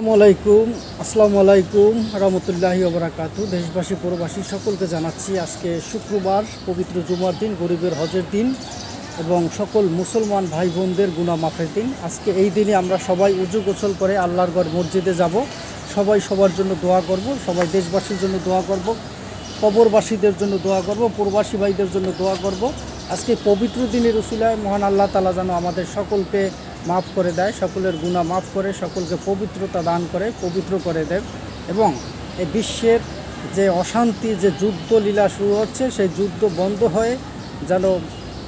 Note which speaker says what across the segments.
Speaker 1: আসসালামু আলাইকুম রহমতুল্লাহি ওয়া বারাকাতুহু। দেশবাসী প্রবাসী সকলকে জানাচ্ছি আজকে শুক্রবার, পবিত্র জুমার দিন, গরিবের হজের দিন এবং সকল মুসলমান ভাই বোনদের গুনাহ মাফের দিন। আজকে এই দিনে আমরা সবাই উজু গোসল করে আল্লাহর ঘর মসজিদে যাব। সবাই সবার জন্য দোয়া করব, সবাই দেশবাসীর জন্য দোয়া করব, কবরবাসীদের জন্য দোয়া করব, প্রবাসী ভাইদের জন্য দোয়া করব। আজকে পবিত্র দিনের উসিলায় মহান আল্লাহ তাআলা যেন আমাদের সকলকে মাফ করে দেয়, সকলের গুনাহ মাফ করে সকলকে পবিত্রতা দান করে, পবিত্র করে দেয় এবং এই বিশ্বের যে অশান্তি, যে যুদ্ধ লীলা শুরু হচ্ছে, সেই যুদ্ধ বন্ধ হয়ে যেন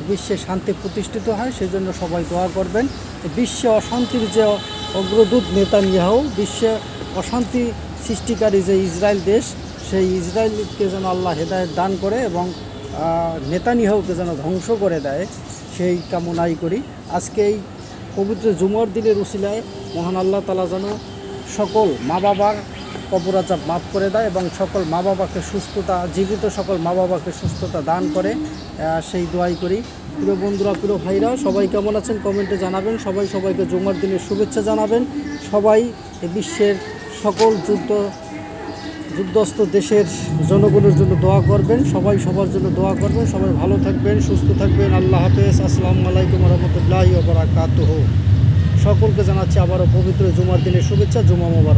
Speaker 1: বিশ্বে শান্তি প্রতিষ্ঠিত হয়, সেই জন্য সবাই দোয়া করবেন। বিশ্বে অশান্তির যে অগ্রদূত নেতানিয়াহু, বিশ্বে অশান্তি সৃষ্টিকারী যে ইসরায়েল দেশ, সেই ইসরায়েলকে যেন আল্লাহ হেদায়েত দান করে এবং নেতানিয়াহুকে যেন ধ্বংস করে দেয়, সেই কামনাই করি। আজকে এই পবিত্র জুমার দিনের উসিলায় মহান আল্লাহ তাআলা যেন সকল মা বাবার কবর আযাব মাফ করে দেয় এবং সকল মা বাবাকে সুস্থতা, জীবিত সকল মা বাবাকে সুস্থতা দান করে, সেই দোয়াই করি। প্রিয় বন্ধুরা, প্রিয় ভাইরা, সবাই কেমন আছেন কমেন্টে জানাবেন। সবাই সবাইকে জুমার দিনের শুভেচ্ছা জানাবেন। সবাই বিশ্বের সকল যুদ্ধস্থ দেশের জনগণের জন্য দোয়া করবেন। সবাই সবার জন্য দোয়া করবেন। সবাই ভালো থাকবেন, সুস্থ থাকবেন। আল্লাহ হাফেজ। আসসালামু আলাইকুম রহমতুল্লাহি ওয়া বারাকাতুহু। সকলকে জানাচ্ছি আবারও পবিত্র জুমার দিনের শুভেচ্ছা। জুমা মোবারক।